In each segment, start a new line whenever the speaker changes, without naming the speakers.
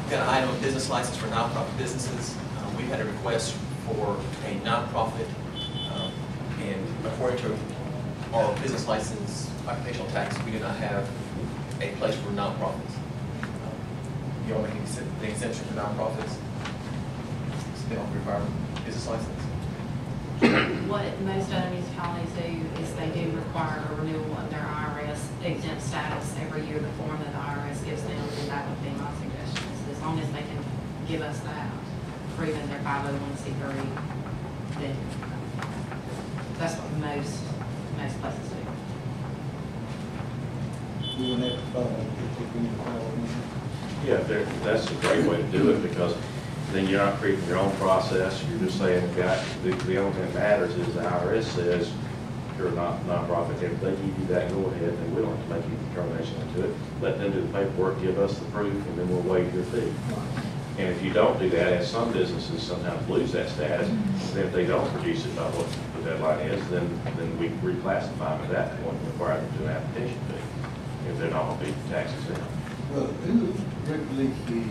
Got an item of business license for nonprofit businesses. We've had a request for a nonprofit, and according to our business license occupational tax, we do not have a place for nonprofits. You all make the exemption for nonprofits? So they don't require a business license?
What most other municipalities do is they do require a renewal of their IRS exempt status every year, the form that the IRS gives them, and that would be my suggestion. As long as they can give us that, proving their 501c3, then that's what most places do.
We wouldn't have to follow it.
Yeah, that's a great way to do it, because then you're not creating your own process. You're just saying, the only thing that matters is the IRS says you're a nonprofit. If they give you that go-ahead, then we don't have to make any determination into it. Let them do the paperwork, give us the proof, and then we'll waive your fee. And if you don't do that, as some businesses sometimes lose that status, then if they don't produce it by what the deadline is, then we reclassify them at that point and require them to do an application fee if they're not going to be tax exempt.
Well, who regulates the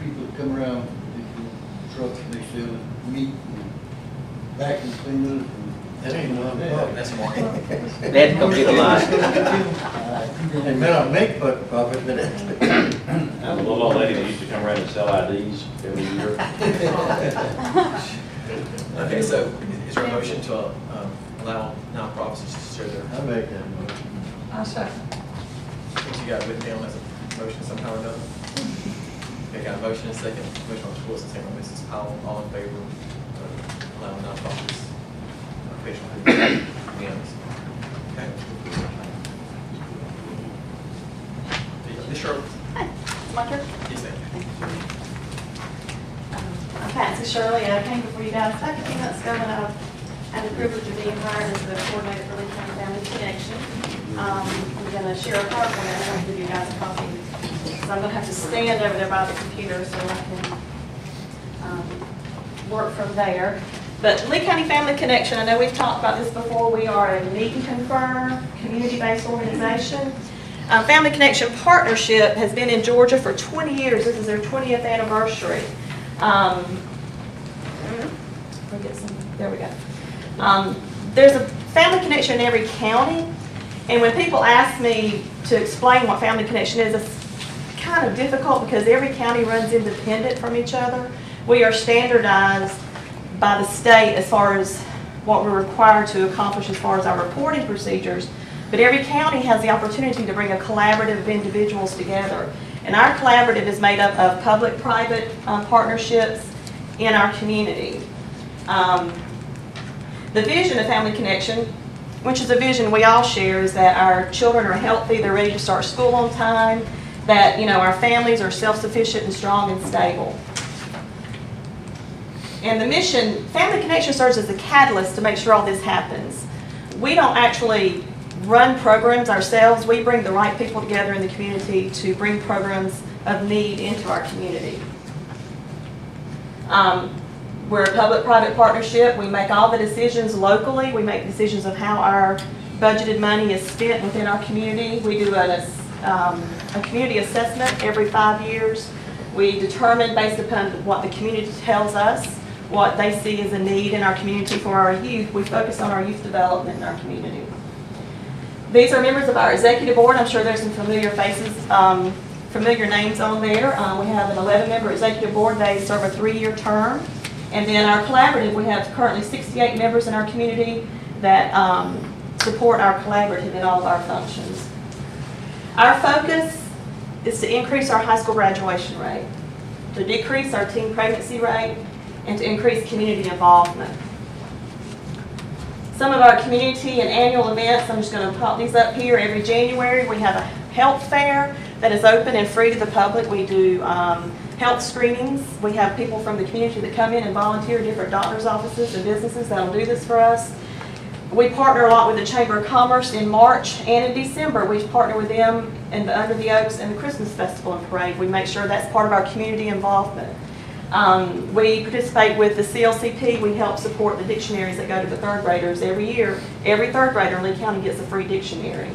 people that come around these trucks and they sell meat and vacuum cleaners and
That ain't that's more.
They have to come get a line.
They may not make much profit, but
The little old lady that used to come around and sell IDs every year.
Okay, so is there a motion to allow nonprofits to share their?
I make that motion.
I'll second.
I think you got it written down as a motion somehow or another. Okay, got a motion and a second. Motion on Wilson, second on Mrs. Powell. All in favor of allowing nonprofits? Unanimous. Okay. Ms. Shirley?
Hi, my turn.
Yes, ma'am.
I'm Patsy Shirley. I came before you guys back a few months ago when I had the privilege of being hired as the coordinator for Lee County Family Connection. I'm going to share a PowerPoint and I'm going to give you guys a copy. So I'm going to have to stand over there by the computer so I can work from there. But Lee County Family Connection, I know we've talked about this before. We are a meet and confer, community-based organization. Family Connection Partnership has been in Georgia for 20 years. This is their 20th anniversary. There we go. There's a Family Connection in every county, and when people ask me to explain what Family Connection is, it's kind of difficult because every county runs independent from each other. We are standardized by the state as far as what we're required to accomplish as far as our reporting procedures, but every county has the opportunity to bring a collaborative of individuals together. And our collaborative is made up of public-private partnerships in our community. The vision of Family Connection, which is a vision we all share, is that our children are healthy, they're ready to start school on time, that our families are self-sufficient and strong and stable. And the mission, Family Connection serves as a catalyst to make sure all this happens. We don't actually run programs ourselves. We bring the right people together in the community to bring programs of need into our community. We're a public-private partnership. We make all the decisions locally. We make decisions of how our budgeted money is spent within our community. We do a community assessment every 5 years. We determine, based upon what the community tells us, what they see as a need in our community for our youth. We focus on our youth development in our community. These are members of our executive board. I'm sure there's some familiar faces, familiar names on there. We have an 11-member executive board. They serve a 3-year term. And then our collaborative, we have currently 68 members in our community that support our collaborative in all of our functions. Our focus is to increase our high school graduation rate, to decrease our teen pregnancy rate, and to increase community involvement. Some of our community and annual events, I'm just going to pop these up here. Every January we have a health fair that is open and free to the public. We do health screenings. We have people from the community that come in and volunteer, different doctors' offices and businesses that will do this for us. We partner a lot with the Chamber of Commerce in March and in December. We partner with them in the Under the Oaks and the Christmas Festival and Parade. We make sure that's part of our community involvement. We participate with the CLCP. We help support the dictionaries that go to the 3rd graders every year. Every 3rd grader in Lee County gets a free dictionary.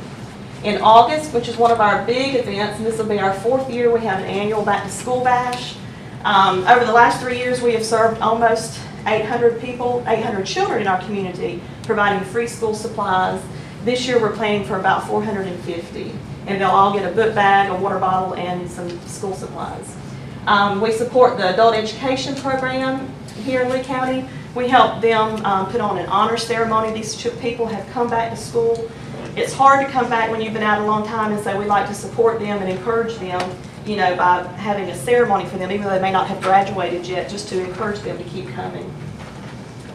In August, which is one of our big events, and this will be our 4th year, we have an annual back to school bash. Over the last 3 years, we have served almost 800 people, 800 children in our community, providing free school supplies. This year, we're planning for about 450, and they'll all get a book bag, a water bottle, and some school supplies. We support the adult education program here in Lee County. We help them put on an honor ceremony. These people have come back to school. It's hard to come back when you've been out a long time, and so we like to support them and encourage them, you know, by having a ceremony for them, even though they may not have graduated yet, just to encourage them to keep coming.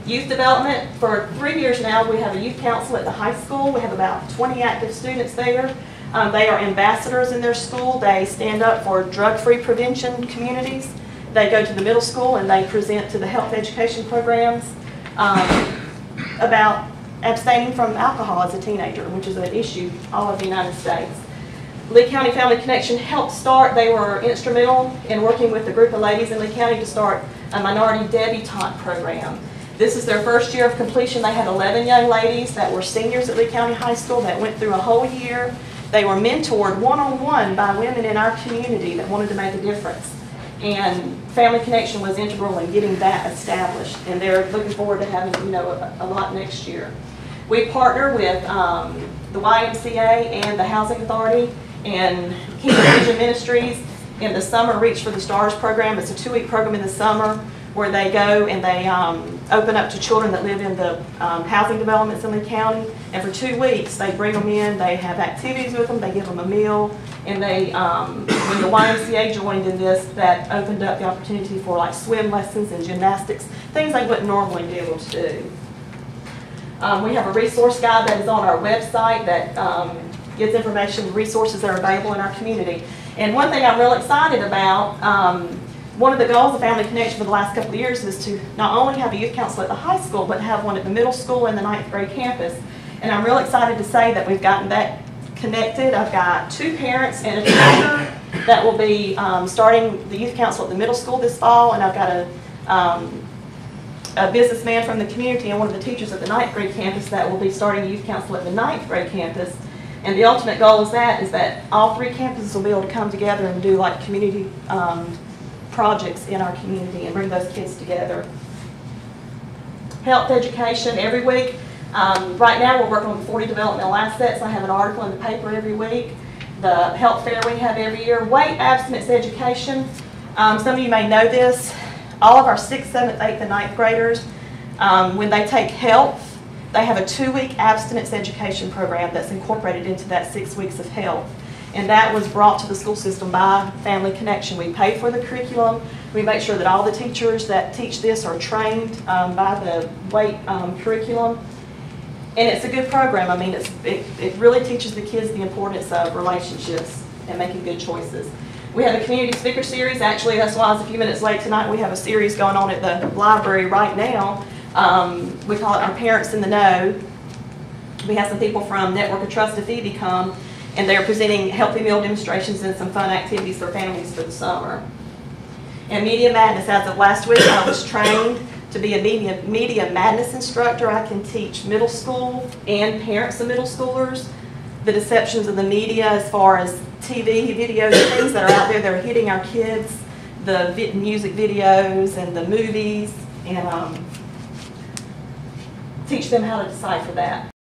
Youth development, for 3 years now, we have a youth council at the high school. We have about 20 active students there. They are ambassadors in their school. They stand up for drug-free prevention communities. They go to the middle school and they present to the health education programs about abstaining from alcohol as a teenager, which is an issue all over the United States. Lee County Family Connection helped start. They were instrumental in working with a group of ladies in Lee County to start a minority debutante program. This is their 1st year of completion. They had 11 young ladies that were seniors at Lee County High School that went through a whole year. They were mentored one-on-one by women in our community that wanted to make a difference. And Family Connection was integral in getting that established, and they're looking forward to having, you know, a lot next year. We partner with the YMCA and the Housing Authority and Kingdom Vision Ministries in the Summer Reach for the Stars program. It's a 2-week program in the summer where they go and they open up to children that live in the housing developments in Lee County. And for 2 weeks, they bring them in, they have activities with them, they give them a meal, and they, when the YMCA joined in this, that opened up the opportunity for like swim lessons and gymnastics, things they wouldn't normally be able to do. We have a resource guide that is on our website that gives information, resources that are available in our community. And one thing I'm real excited about, one of the goals of Family Connection for the last couple of years is to not only have a youth council at the high school, but have one at the middle school and the 9th grade campus. And I'm real excited to say that we've gotten that connected. I've got 2 parents and a teacher that will be starting the youth council at the middle school this fall, and I've got a businessman from the community and one of the teachers at the 9th grade campus that will be starting a youth council at the 9th grade campus. And the ultimate goal is that all 3 campuses will be able to come together and do like community projects in our community and bring those kids together. Health education every week. Right now we're working on the 40 developmental assets. I have an article in the paper every week. The health fair we have every year. Weight abstinence education. Some of you may know this. All of our 6th, 7th, 8th, and 9th graders, when they take health, they have a 2-week abstinence education program that's incorporated into that 6 weeks of health. And that was brought to the school system by Family Connection. We pay for the curriculum. We make sure that all the teachers that teach this are trained by the weight curriculum. And it's a good program. I mean, it really teaches the kids the importance of relationships and making good choices. We have a community speaker series. Actually, that's why I was a few minutes late tonight. We have a series going on at the library right now. We call it Our Parents in the Know. We have some people from Network of Trust to Phoebe come, and they're presenting healthy meal demonstrations and some fun activities for families for the summer. And Media Madness, as of last week, I was trained to be a Media Madness instructor. I can teach middle school and parents of middle schoolers the deceptions of the media as far as TV, videos, things that are out there that are hitting our kids, the music videos and the movies, and teach them how to decipher that.